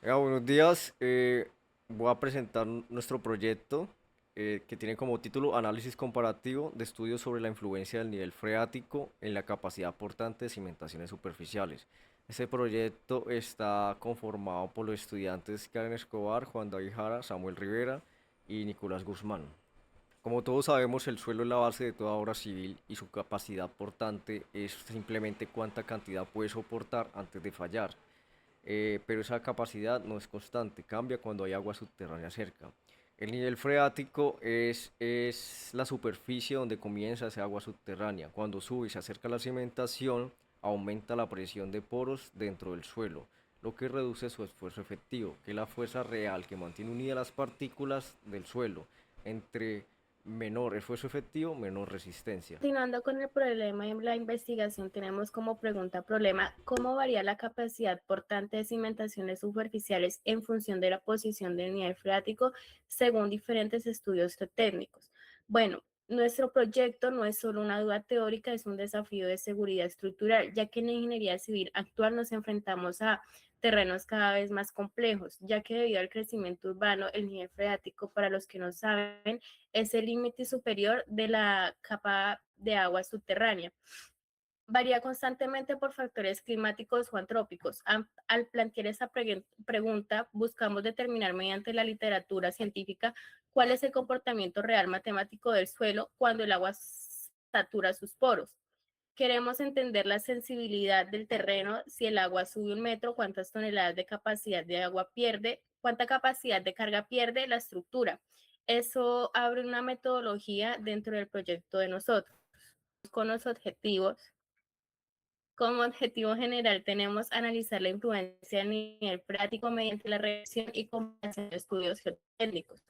Buenos días. Voy a presentar nuestro proyecto que tiene como título Análisis comparativo de estudios sobre la influencia del nivel freático en la capacidad portante de cimentaciones superficiales. Este proyecto está conformado por los estudiantes Karen Escobar, Juan David Jara, Samuel Rivera y Nicolás Guzmán. Como todos sabemos, el suelo es la base de toda obra civil y su capacidad portante es simplemente cuánta cantidad puede soportar antes de fallar, pero esa capacidad no es constante, cambia cuando hay agua subterránea cerca. El nivel freático es la superficie donde comienza esa agua subterránea. Cuando sube y se acerca a la cimentación, aumenta la presión de poros dentro del suelo, lo que reduce su esfuerzo efectivo, que es la fuerza real que mantiene unidas las partículas del suelo. Entre menor esfuerzo efectivo, menor resistencia. Continuando con el problema de la investigación, tenemos como pregunta problema, ¿cómo varía la capacidad portante de cimentaciones superficiales en función de la posición del nivel freático según diferentes estudios geotécnicos? Bueno, nuestro proyecto no es solo una duda teórica, es un desafío de seguridad estructural, ya que en la ingeniería civil actual nos enfrentamos a terrenos cada vez más complejos, ya que debido al crecimiento urbano, el nivel freático, para los que no saben, es el límite superior de la capa de agua subterránea. Varía constantemente por factores climáticos o antrópicos. Al plantear esta pregunta, buscamos determinar mediante la literatura científica cuál es el comportamiento real matemático del suelo cuando el agua satura sus poros. Queremos entender la sensibilidad del terreno, si el agua sube 1 metro, cuántas toneladas de capacidad de agua pierde, cuánta capacidad de carga pierde la estructura. Eso abre una metodología dentro del proyecto de nosotros. Con los objetivos, como objetivo general tenemos analizar la influencia del nivel práctico mediante la revisión y comparación de estudios geotécnicos.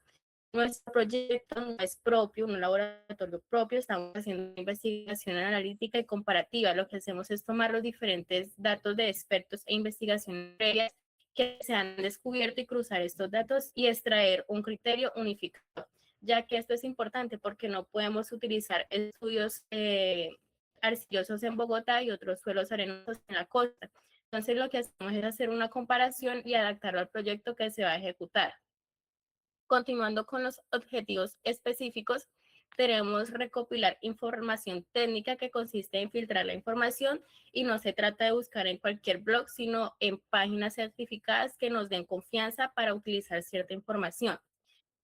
Nuestro proyecto no es propio, un laboratorio propio, estamos haciendo investigación analítica y comparativa. Lo que hacemos es tomar los diferentes datos de expertos e investigaciones previas que se han descubierto y cruzar estos datos y extraer un criterio unificado, ya que esto es importante porque no podemos utilizar estudios arcillosos en Bogotá y otros suelos arenosos en la costa. Entonces lo que hacemos es hacer una comparación y adaptarlo al proyecto que se va a ejecutar. Continuando con los objetivos específicos, tenemos recopilar información técnica que consiste en filtrar la información y no se trata de buscar en cualquier blog, sino en páginas certificadas que nos den confianza para utilizar cierta información.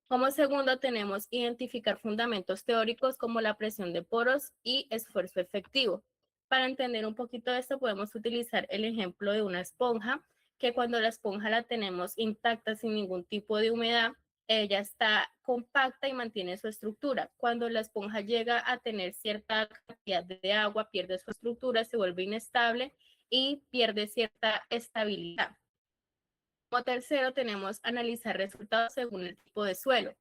Como segundo, tenemos identificar fundamentos teóricos como la presión de poros y esfuerzo efectivo. Para entender un poquito de esto, podemos utilizar el ejemplo de una esponja, que cuando la esponja la tenemos intacta sin ningún tipo de humedad, ella está compacta y mantiene su estructura. Cuando la esponja llega a tener cierta cantidad de agua, pierde su estructura, se vuelve inestable y pierde cierta estabilidad. Como tercero, tenemos analizar resultados según el tipo de suelo.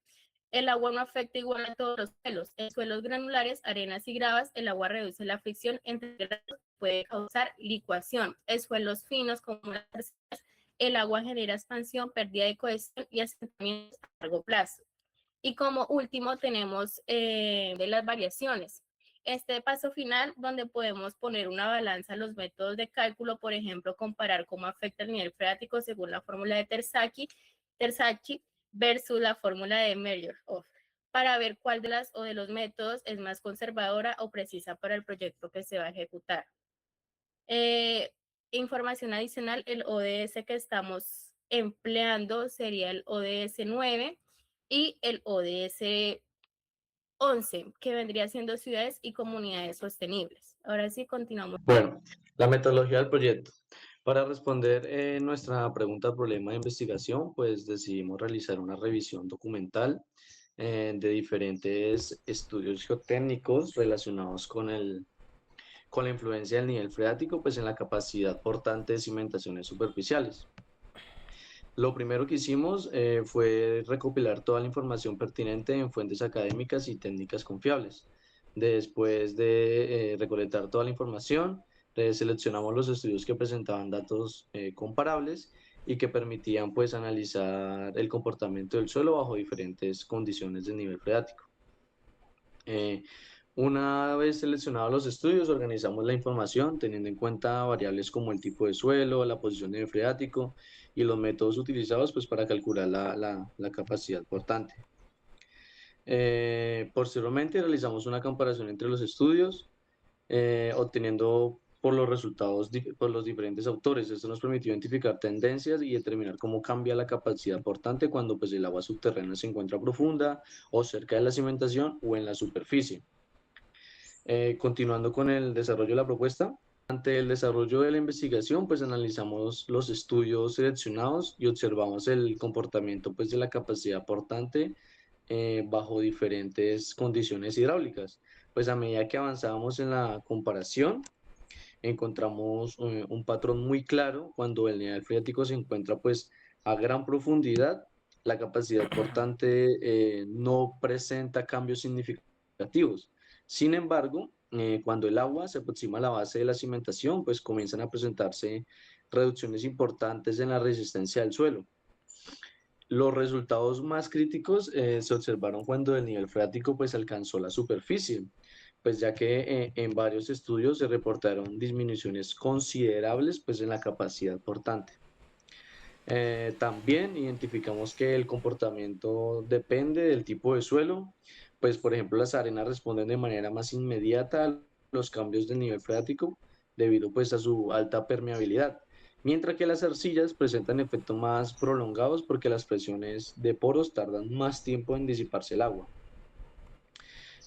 El agua no afecta igual a todos los suelos. En suelos granulares, arenas y gravas, el agua reduce la fricción entre granos, puede causar licuación. En suelos finos, como las arcillas, el agua genera expansión, pérdida de cohesión y asentamientos a largo plazo. Y como último tenemos de las variaciones. Este paso final donde podemos poner una balanza a los métodos de cálculo, por ejemplo, comparar cómo afecta el nivel freático según la fórmula de Terzaghi versus la fórmula de Merrill-Oeff, para ver cuál de las o de los métodos es más conservadora o precisa para el proyecto que se va a ejecutar. Eh, Información adicional, el ODS que estamos empleando sería el ODS 9 y el ODS 11, que vendría siendo ciudades y comunidades sostenibles. Ahora sí, continuamos. Bueno, la metodología del proyecto. Para responder nuestra pregunta al problema de investigación, pues decidimos realizar una revisión documental de diferentes estudios geotécnicos relacionados con la influencia del nivel freático, pues en la capacidad portante de cimentaciones superficiales. Lo primero que hicimos fue recopilar toda la información pertinente en fuentes académicas y técnicas confiables. Después de recolectar toda la información, seleccionamos los estudios que presentaban datos comparables y que permitían pues analizar el comportamiento del suelo bajo diferentes condiciones de nivel freático. Eh, Una vez seleccionados los estudios, organizamos la información teniendo en cuenta variables como el tipo de suelo, la posición del freático y los métodos utilizados pues, para calcular la capacidad portante. Posteriormente realizamos una comparación entre los estudios, obteniendo por los resultados por los diferentes autores. Esto nos permitió identificar tendencias y determinar cómo cambia la capacidad portante cuando pues, el agua subterránea se encuentra profunda o cerca de la cimentación o en la superficie. Continuando con el desarrollo de la propuesta, ante el desarrollo de la investigación, pues analizamos los estudios seleccionados y observamos el comportamiento pues, de la capacidad portante bajo diferentes condiciones hidráulicas. Pues a medida que avanzábamos en la comparación, encontramos un patrón muy claro cuando el nivel freático se encuentra pues a gran profundidad, la capacidad portante no presenta cambios significativos. Sin embargo, cuando el agua se aproxima a la base de la cimentación, pues comienzan a presentarse reducciones importantes en la resistencia del suelo. Los resultados más críticos se observaron cuando el nivel freático pues alcanzó la superficie, pues ya que en varios estudios se reportaron disminuciones considerables pues en la capacidad portante. También identificamos que el comportamiento depende del tipo de suelo, pues por ejemplo las arenas responden de manera más inmediata a los cambios del nivel freático debido pues a su alta permeabilidad, mientras que las arcillas presentan efectos más prolongados porque las presiones de poros tardan más tiempo en disiparse el agua.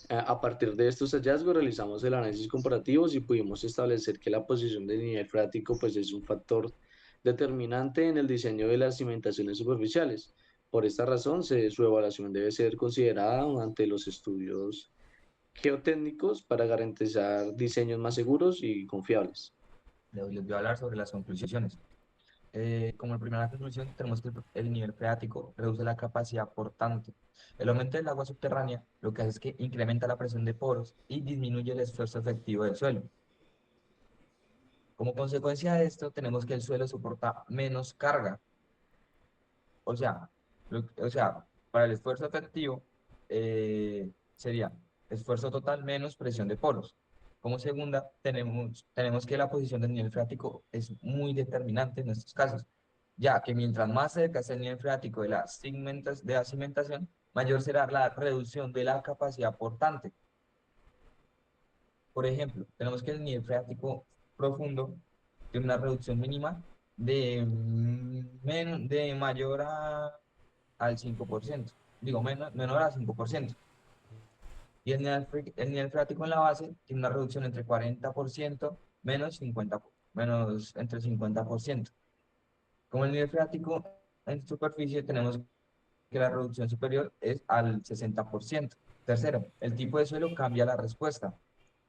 A partir de estos hallazgos realizamos el análisis comparativo y pudimos establecer que la posición del nivel freático pues, es un factor determinante en el diseño de las cimentaciones superficiales. Por esta razón, su evaluación debe ser considerada ante los estudios geotécnicos para garantizar diseños más seguros y confiables. Les voy a hablar sobre las conclusiones. Como primera conclusión, tenemos que el nivel freático reduce la capacidad portante. El aumento del agua subterránea lo que hace es que incrementa la presión de poros y disminuye el esfuerzo efectivo del suelo. Como consecuencia de esto, tenemos que el suelo soporta menos carga. O sea, para el esfuerzo efectivo sería esfuerzo total menos presión de poros. Como segunda, tenemos que la posición del nivel freático es muy determinante en estos casos, ya que mientras más cerca esté el nivel freático de de la cimentación, mayor será la reducción de la capacidad portante. Por ejemplo, tenemos que el nivel freático profundo tiene una reducción mínima de mayor al 5%, digo, menor al 5%. Y el nivel freático en la base tiene una reducción entre 40% menos 50, menos entre 50%. Como el nivel freático en superficie, tenemos que la reducción superior es al 60%. Tercero, el tipo de suelo cambia la respuesta,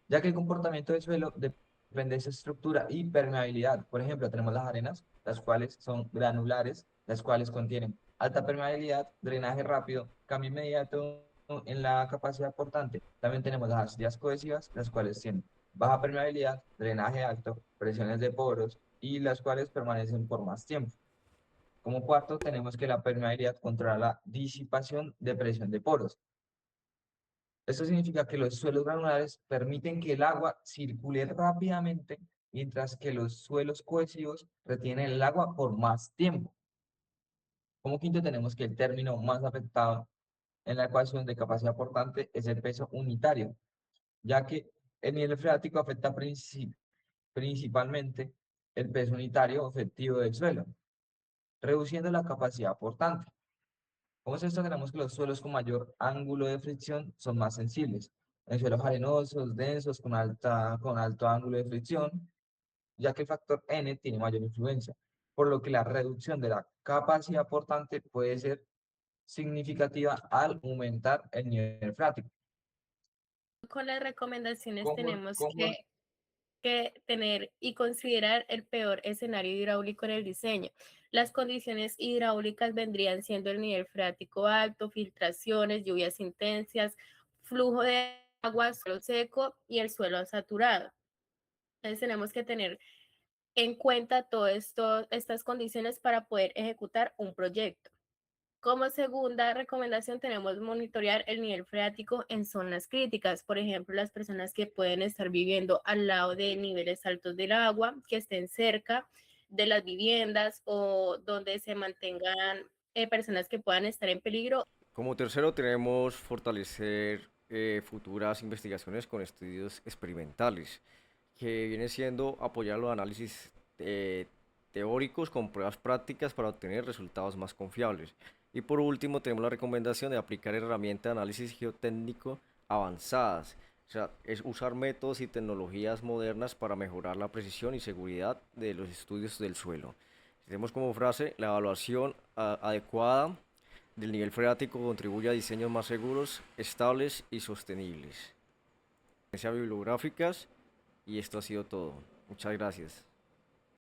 ya que el comportamiento del suelo depende de su estructura y permeabilidad. Por ejemplo, tenemos las arenas, las cuales son granulares, las cuales contienen alta permeabilidad, drenaje rápido, cambio inmediato en la capacidad portante. También tenemos las arcillas cohesivas, las cuales tienen baja permeabilidad, drenaje alto, presiones de poros y las cuales permanecen por más tiempo. Como cuarto, tenemos que la permeabilidad controla la disipación de presión de poros. Esto significa que los suelos granulares permiten que el agua circule rápidamente, mientras que los suelos cohesivos retienen el agua por más tiempo. Como quinto, tenemos que el término más afectado en la ecuación de capacidad portante es el peso unitario, ya que el nivel freático afecta principalmente el peso unitario efectivo del suelo, reduciendo la capacidad portante. ¿Cómo es esto? Tenemos que los suelos con mayor ángulo de fricción son más sensibles. En suelos arenosos, densos, con alto ángulo de fricción, ya que el factor N tiene mayor influencia, por lo que la reducción de la capacidad portante puede ser significativa al aumentar el nivel freático. Con las recomendaciones ¿Cómo, tenemos cómo, que tener y considerar el peor escenario hidráulico en el diseño. Las condiciones hidráulicas vendrían siendo el nivel freático alto, filtraciones, lluvias intensas, flujo de agua, suelo seco y el suelo saturado. Entonces tenemos que tener en cuenta todas estas condiciones para poder ejecutar un proyecto. Como segunda recomendación tenemos monitorear el nivel freático en zonas críticas, por ejemplo, las personas que pueden estar viviendo al lado de niveles altos del agua, que estén cerca de las viviendas o donde se mantengan personas que puedan estar en peligro. Como tercero tenemos fortalecer futuras investigaciones con estudios experimentales, que viene siendo apoyar los análisis teóricos con pruebas prácticas para obtener resultados más confiables. Y por último tenemos la recomendación de aplicar herramientas de análisis geotécnico avanzadas, o sea, es usar métodos y tecnologías modernas para mejorar la precisión y seguridad de los estudios del suelo. Tenemos como frase, la evaluación adecuada del nivel freático contribuye a diseños más seguros, estables y sostenibles. Bibliográficas y esto ha sido todo. Muchas gracias.